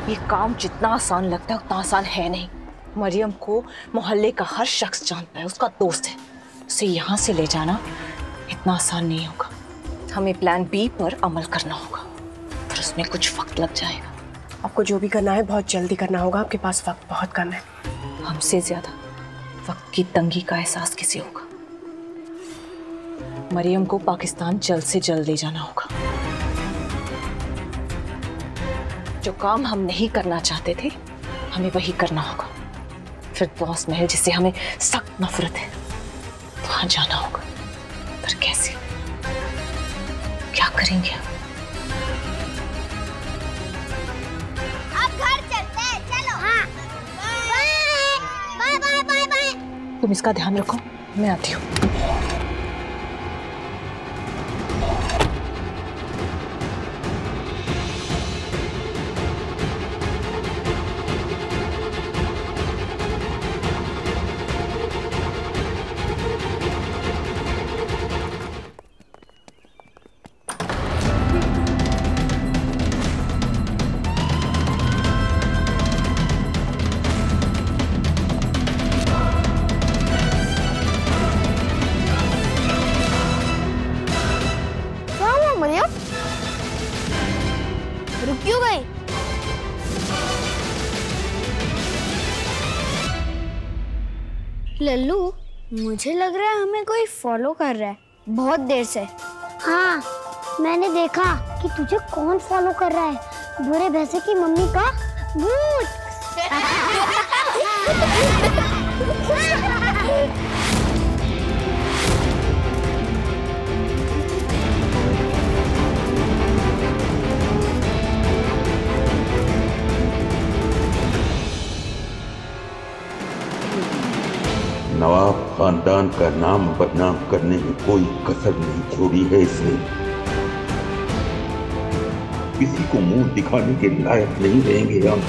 ये काम जितना आसान लगता है उतना आसान है नहीं। मरियम को मोहल्ले का हर शख्स जानता है, उसका दोस्त है। उसे यहाँ से ले जाना इतना आसान नहीं होगा। हमें प्लान बी पर अमल करना होगा, पर उसमें कुछ वक्त लग जाएगा। आपको जो भी करना है बहुत जल्दी करना होगा, आपके पास वक्त बहुत कम है। हमसे ज्यादा वक्त की तंगी का एहसास किसे होगा। मरियम को पाकिस्तान जल्द से जल्द ले जाना होगा। जो काम हम नहीं करना चाहते थे हमें वही करना होगा। फिर बॉस महल जिससे हमें सख्त नफरत है वहां जाना होगा, पर कैसे, क्या करेंगे? अब घर चलते हैं, चलो। हाँ। Bye bye bye bye. तुम इसका ध्यान रखो, मैं आती हूँ। रुक क्यों गई? लल्लू, मुझे लग रहा है हमें कोई फॉलो कर रहा है बहुत देर से। हाँ, मैंने देखा कि तुझे कौन फॉलो कर रहा है। बुरे भैंसे की मम्मी का भूत। नवाब खानदान का नाम बदनाम करने में कोई कसर नहीं छोड़ी है इसने। किसी को मुंह दिखाने के लायक नहीं रहेंगे हम।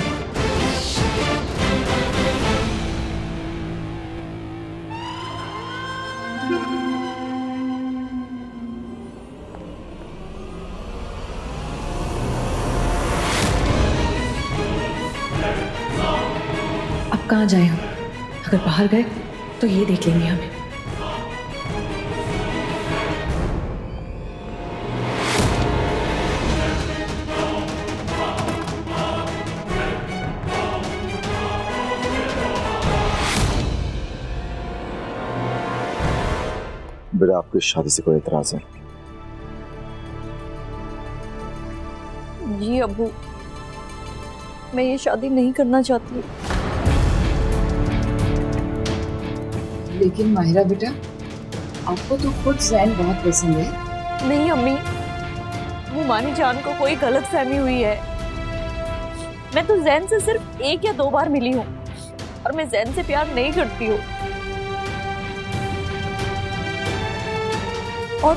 अब कहाँ जाए हम? अगर बाहर गए तो ये देख लेंगे हमें। बेटा, आपकी शादी से कोई एतराज है? जी अबू, मैं ये शादी नहीं करना चाहती। लेकिन माहिरा बेटा, आपको तो खुद जैन बहुत पसंद है। नहीं अम्मी, मुमानी जान को कोई गलत फहमी हुई है। मैं तो जैन से सिर्फ 1 या 2 बार मिली हूँ और मैं जैन से प्यार नहीं करती हूँ। और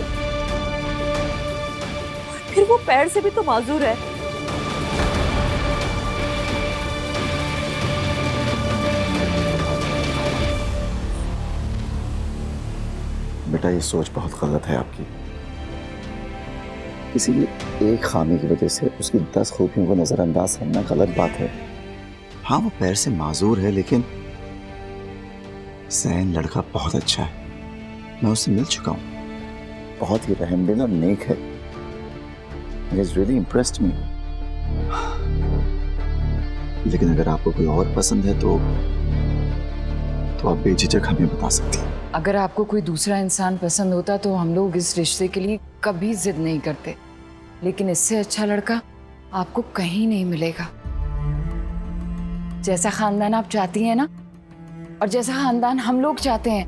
फिर वो पैर से भी तो माजूर है। बेटा, ये सोच बहुत गलत है आपकी। किसी एक खामी की वजह से उसकी 10 खूबियों को नजरअंदाज करना गलत बात है। हाँ, वो पैर से माजूर है, लेकिन जैन लड़का बहुत अच्छा है। मैं उससे मिल चुका हूँ। बहुत ही रहमदिल और नेक है। He has really impressed me. लेकिन अगर आपको कोई और पसंद है तो आप बेझिझक हमें बता सकती हैं। अगर आपको कोई दूसरा इंसान पसंद होता तो हम लोग इस रिश्ते के लिए कभी जिद नहीं करते, लेकिन इससे अच्छा लड़का आपको कहीं नहीं मिलेगा। जैसा खानदान आप चाहती हैं ना, और जैसा खानदान हम लोग चाहते हैं,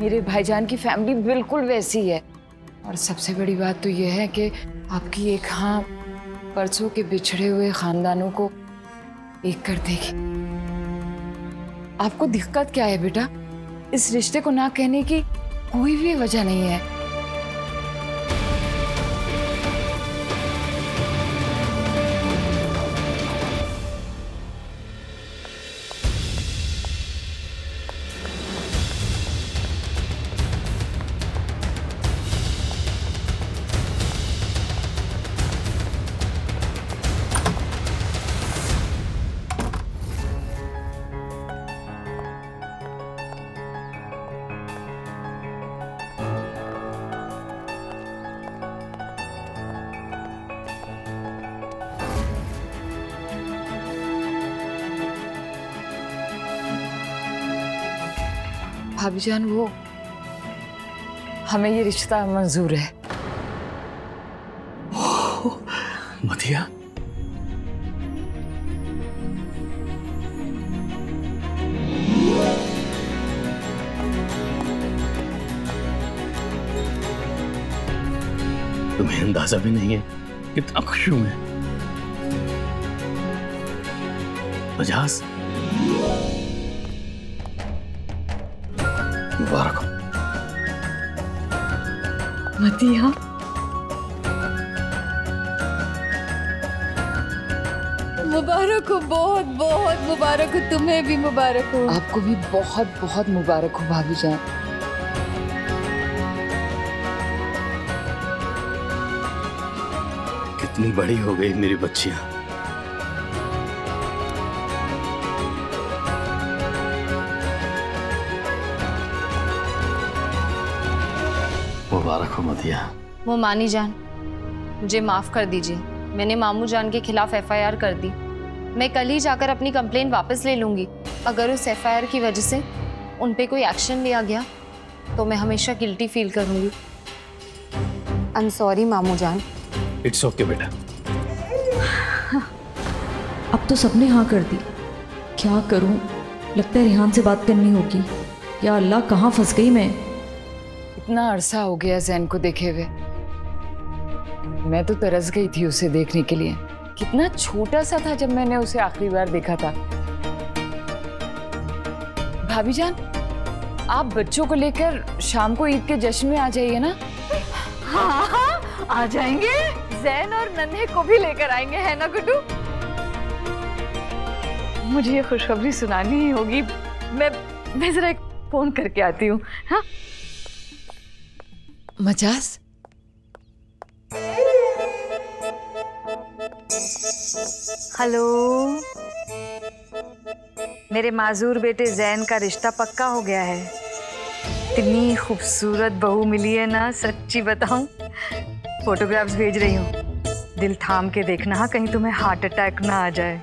मेरे भाईजान की फैमिली बिल्कुल वैसी है। और सबसे बड़ी बात तो यह है कि आपकी एक हाँ परसों के बिछड़े हुए खानदानों को एक कर देगी। आपको दिक्कत क्या है बेटा? इस रिश्ते को ना कहने की कोई भी वजह नहीं है। भाभी जान, वो हमें ये रिश्ता मंजूर है। मधिया, तुम्हें अंदाजा भी नहीं है कितना खुश हूं मैं। मजाज, मुबारक हो। मतिया, मुबारक हो, बहुत बहुत मुबारक हो। तुम्हें भी मुबारक हो। आपको भी बहुत बहुत मुबारक हो भाभी जान। कितनी बड़ी हो गई मेरी बच्चियां। मुबारक हो मधिया। मुमानी जान, मुझे माफ कर दीजिए। मैंने मामू जान के खिलाफ एफआईआर कर दी। मैं कल ही जाकर अपनी कंप्लेंट वापस ले लूंगी। अगर उस एफआईआर की वजह से उन पे कोई एक्शन लिया गया तो मैं हमेशा गिल्टी फील करूंगी। आई एम सॉरी मामू जान। इट्स ओके बेटा। अब तो सबने हाँ कर दी, क्या करूं? लगता है रेहान से बात करनी होगी। या अल्लाह, कहाँ फंस गई मैं। इतना अरसा हो गया जैन को देखे हुए। मैं तो तरस गई थी उसे देखने के लिए। कितना छोटा सा था जब मैंने उसे आखिरी बार देखा था। भाभी जान, आप बच्चों को लेकर शाम को ईद के जश्न में आ जाइए ना। हाँ हाँ, आ जाएंगे। जैन और नन्हे को भी लेकर आएंगे, है ना गुड्डू? मुझे ये खुशखबरी सुनानी ही होगी। मैं जरा एक फोन करके आती हूँ। हाँ मजाज, हेलो, मेरे माजूर बेटे जैन का रिश्ता पक्का हो गया है। इतनी खूबसूरत बहू मिली है ना, सच्ची बताऊं। फोटोग्राफ्स भेज रही हूँ, दिल थाम के देखना, हाँ, कहीं तुम्हें हार्ट अटैक ना आ जाए।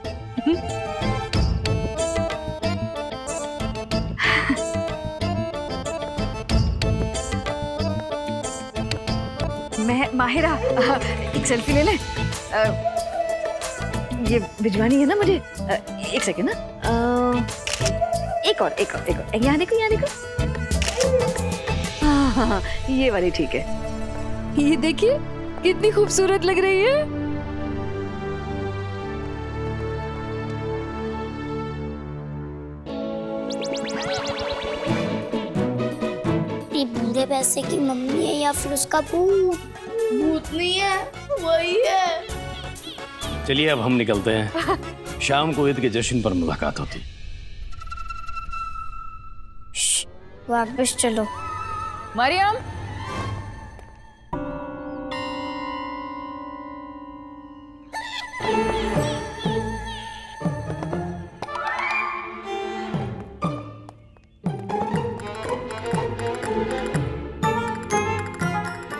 माहिरा, एक सेल्फी ले ले। ये भिजवानी है ना मुझे। एक सेकेंड ना। एक और। यहाँ देखो, यहाँ देखो। हाँ, ये वाली ठीक है। ये देखिए कितनी खूबसूरत लग रही है। ये बूढ़े पैसे की मम्मी है या फिर उसका भूत? भूत नहीं है, वही है। चलिए अब हम निकलते हैं। शाम को ईद के जश्न पर मुलाकात होती। वापस चलो। मरियम,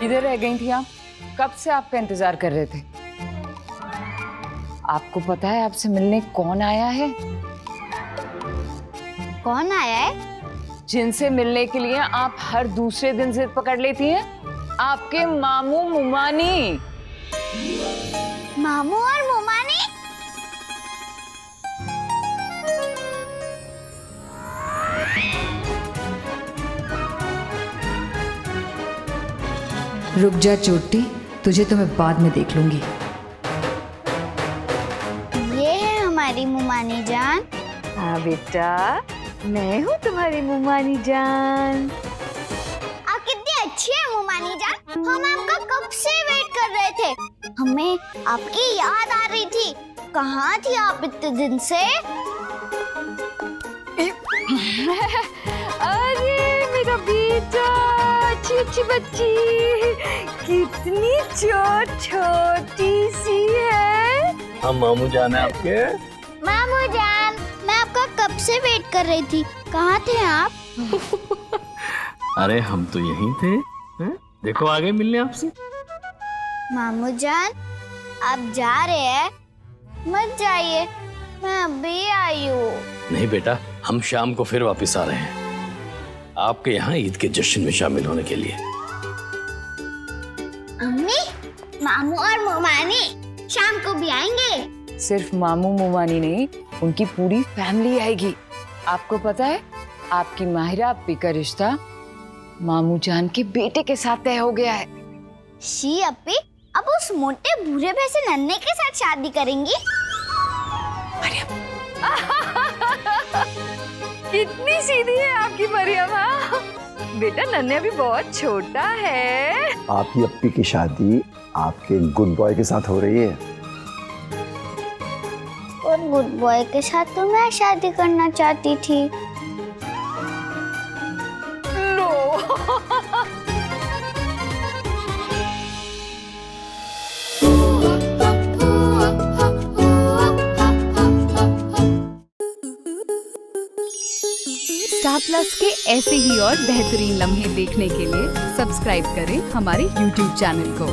इधर रह गई थी आप? कब से आपका इंतजार कर रहे थे। आपको पता है आपसे मिलने कौन आया है? कौन आया है? जिनसे मिलने के लिए आप हर दूसरे दिन जिद पकड़ लेती हैं, आपके मामू मुमानी। मामू और मुमानी? रुक जा चोटी, तुझे तो मैं बाद में देख लूंगी। ये है हमारी मुमानी जान। हाँ बेटा, मैं हूँ तुम्हारी मुमानी जान। आप कितनी अच्छी है मुमानी जान। हम आपका कब से वेट कर रहे थे। हमें आपकी याद आ रही थी। कहाँ थी आप इतने दिन से? अरे मेरा बेटा, अच्छी अच्छी बच्ची, कितनी छोटी सी है। हम मामू जान है आपके। मामू जान, मैं आपका कब से वेट कर रही थी। कहाँ थे आप? अरे हम तो यहीं थे। देखो आ गए मिलने आपसे। मामू जान, आप जा रहे हैं? मत जाइए, मैं अभी आई हूँ। नहीं बेटा, हम शाम को फिर वापस आ रहे हैं। आपके यहाँ ईद के जश्न में शामिल होने के लिए। अम्मी, मामू और मोमानी शाम को भी आएंगे। सिर्फ मामू मोमानी नहीं, उनकी पूरी फैमिली आएगी। आपको पता है आपकी माहिरा अप्पी का रिश्ता मामू जान के बेटे के साथ तय हो गया है। शी अप्पी अब उस मोटे बूढ़े भैंसे नन्हे के साथ शादी करेंगी। कितनी सीधी है आपकी मरियम। हाँ बेटा, नन्हे अभी बहुत छोटा है। आपकी अप्पी की शादी आपके गुड बॉय के साथ हो रही है। और गुड बॉय के साथ तो मैं शादी करना चाहती थी। स्टार प्लस के ऐसे ही और बेहतरीन लम्हे देखने के लिए सब्सक्राइब करें हमारे YouTube चैनल को।